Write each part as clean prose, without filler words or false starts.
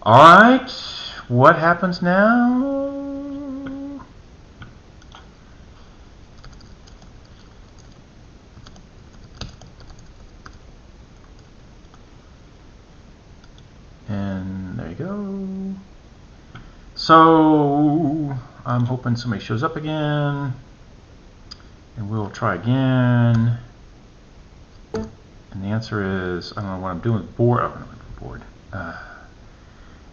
Alright, what happens now? And there you go. So I'm hoping somebody shows up again, and we'll try again. And the answer is, I don't know what I'm doing with board. Oh, no, board.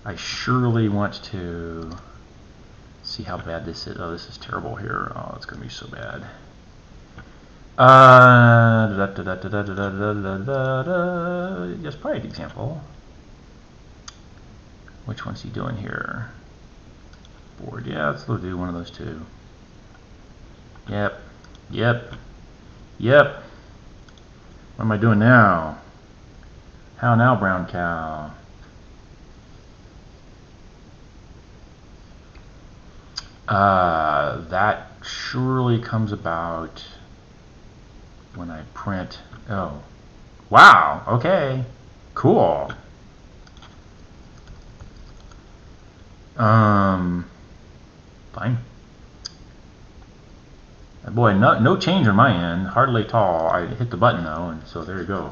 I surely want to see how bad this is. Oh, this is terrible here. Oh, it's going to be so bad. Just probably an example. Which one's he doing here? Board. Yeah, let's do one of those two. Yep. Yep. Yep. What am I doing now? How now, brown cow? That surely comes about when I print. Oh. Wow. Okay. Cool. Fine. Boy, no change on my end. Hardly at all. I hit the button though, and so there you go.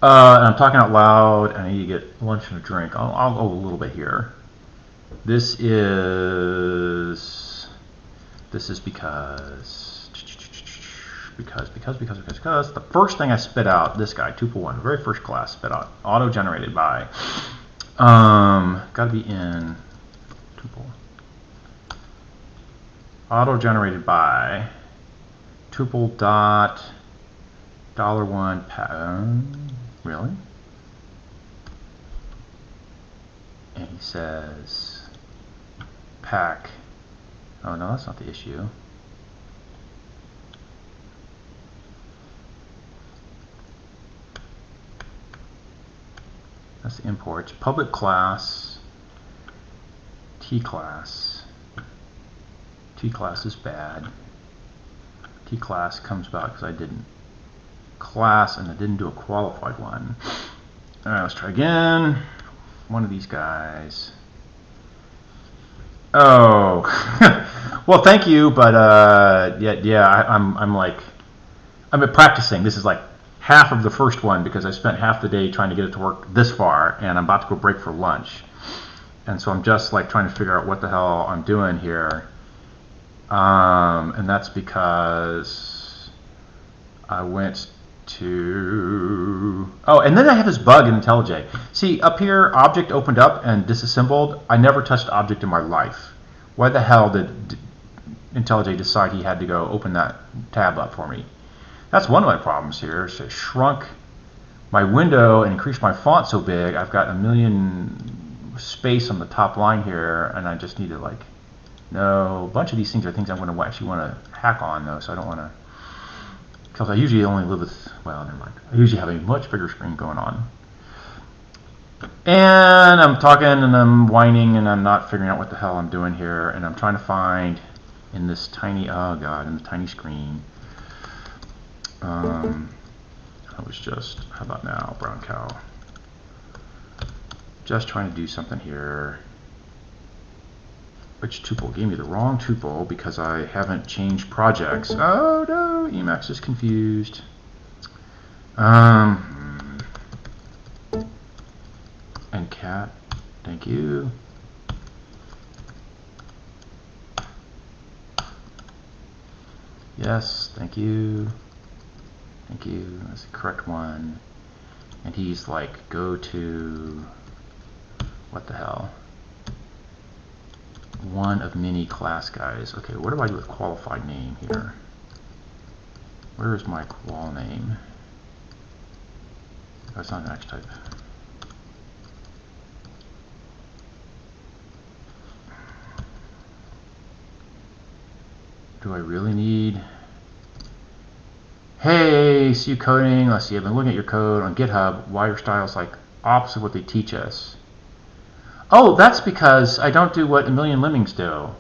And I'm talking out loud, and I need to get lunch and a drink. I'll go a little bit here. This is because the first thing I spit out, this guy, tuple1, very first class, spit out, auto-generated by, gotta be in tuple. Auto-generated by tuple dot $1 really? And he says pack. Oh no, that's not the issue. That's the imports. Public class, T class. T class is bad. T class comes about because I didn't class and I didn't do a qualified one. Alright, let's try again. One of these guys. Oh, well, thank you, but I'm practicing. This is like half of the first one because I spent half the day trying to get it to work this far, and I'm about to go break for lunch, and so I'm just like trying to figure out what the hell I'm doing here, and that's because I went to and then I have this bug in IntelliJ. See, up here, object opened up and disassembled. I never touched object in my life. Why the hell did IntelliJ decide he had to go open that tab up for me? That's one of my problems here. So it shrunk my window and increased my font so big. I've got a million space on the top line here, and I just need to a bunch of these things are things I'm going to actually want to hack on though, so I don't want to. Because I usually only live with, well, never mind. I usually have a much bigger screen going on. And I'm talking and I'm whining and I'm not figuring out what the hell I'm doing here. And I'm trying to find in this tiny, oh God, in the tiny screen. I was just, how about now, brown cow? Just trying to do something here. Which tuple? Gave me the wrong tuple because I haven't changed projects. Oh no, Emacs is confused. And cat, thank you. Yes, thank you. Thank you. That's the correct one. And he's like, go to, what the hell? One of many class guys. Okay, what do I do with qualified name here? Where is my qual name? That's not an X type. Do I really need? Hey, see you coding. Let's see, I've been looking at your code on GitHub. Why your style's like opposite of what they teach us? Oh, that's because I don't do what a million lemmings do.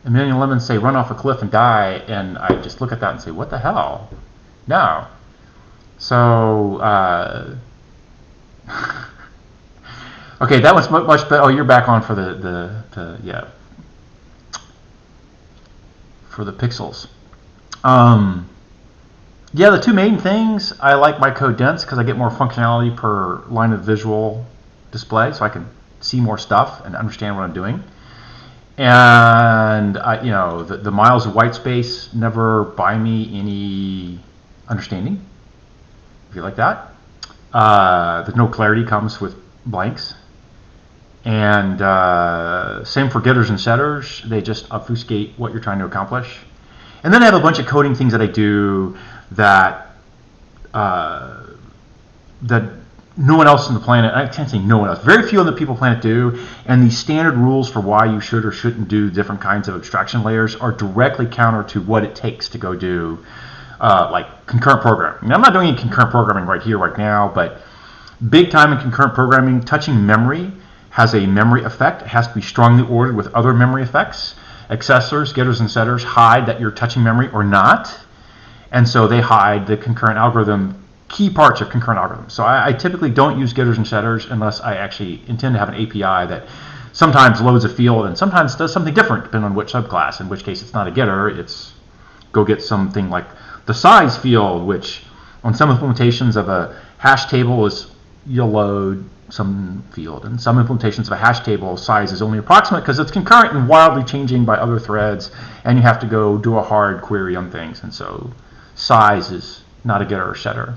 A million lemons say run off a cliff and die, and I just look at that and say, what the hell? No. So, Okay, that was much better. Oh, you're back on for yeah, for the pixels. Yeah, the two main things, I like my code dense because I get more functionality per line of visual display, so I can see more stuff and understand what I'm doing. And the miles of white space never buy me any understanding, if you like that. The no clarity comes with blanks. And same for getters and setters. They just obfuscate what you're trying to accomplish. And then I have a bunch of coding things that I do that that no one else on the planet, I can't say no one else, very few on the people planet do, and these standard rules for why you should or shouldn't do different kinds of abstraction layers are directly counter to what it takes to go do like concurrent programming. Now, I'm not doing any concurrent programming right here, right now, but big time in concurrent programming, touching memory has a memory effect. It has to be strongly ordered with other memory effects. Accessors, getters, and setters hide that you're touching memory or not. And so they hide the concurrent algorithm, key parts of concurrent algorithms. So I typically don't use getters and setters unless I actually intend to have an API that sometimes loads a field and sometimes does something different depending on which subclass, in which case it's not a getter, it's go get something like the size field, which on some implementations of a hash table is you'll load some field. And some implementations of a hash table size is only approximate because it's concurrent and wildly changing by other threads, and you have to go do a hard query on things. And so size is not a getter or setter.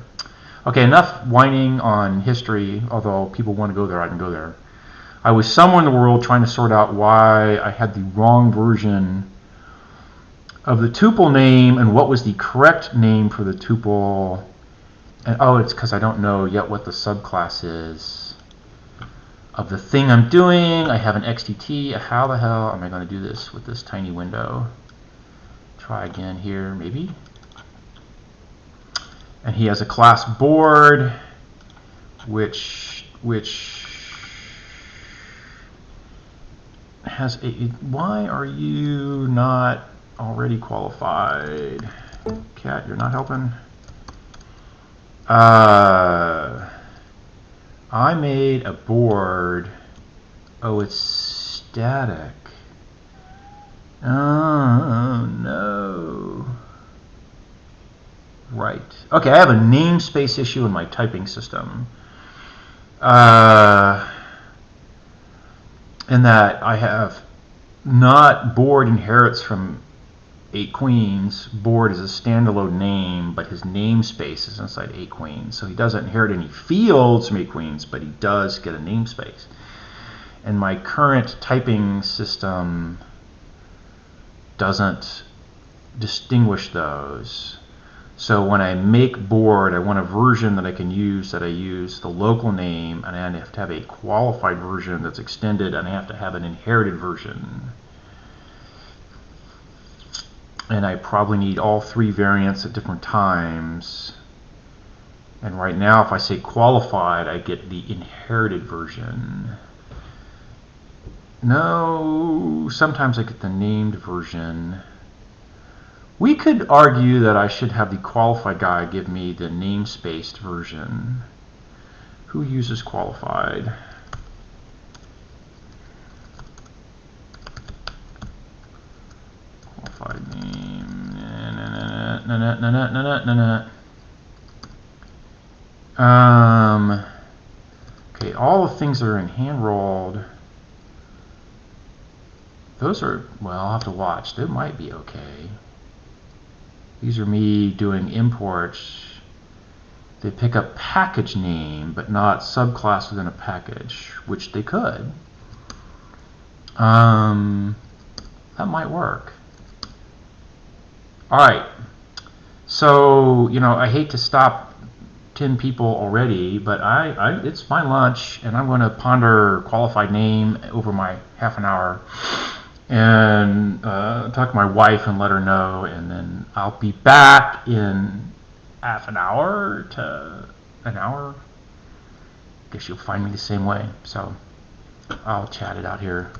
Okay, enough whining on history, although people want to go there, I can go there. I was somewhere in the world trying to sort out why I had the wrong version of the tuple name and what was the correct name for the tuple. And oh, it's because I don't know yet what the subclass is of the thing I'm doing. I have an XDT. How the hell am I going to do this with this tiny window? Try again here, maybe. And he has a class board, which has a. Why are you not already qualified? Cat, you're not helping. I made a board. Oh, it's static. Oh, no. Right. Okay, I have a namespace issue in my typing system. In that I have not board inherits from 8 queens. Board is a standalone name, but his namespace is inside 8 queens. So he doesn't inherit any fields from 8 queens, but he does get a namespace. And my current typing system doesn't distinguish those. So when I make board, I want a version that I can use that I use the local name, and I have to have a qualified version that's extended, and I have to have an inherited version. And I probably need all 3 variants at different times. And right now, if I say qualified, I get the inherited version. No, sometimes I get the named version. We could argue that I should have the qualified guy give me the namespaced version. Who uses qualified? Qualified name. Okay, all the things that are in hand rolled. Those are, well, I'll have to watch. They might be okay. These are me doing imports. They pick up package name, but not subclass within a package, which they could. That might work. All right. So, I hate to stop 10 people already, but it's my lunch, and I'm going to ponder qualified name over my half an hour. And talk to my wife and let her know, and then I'll be back in half an hour to an hour. Guess you'll find me the same way, so I'll chat it out here.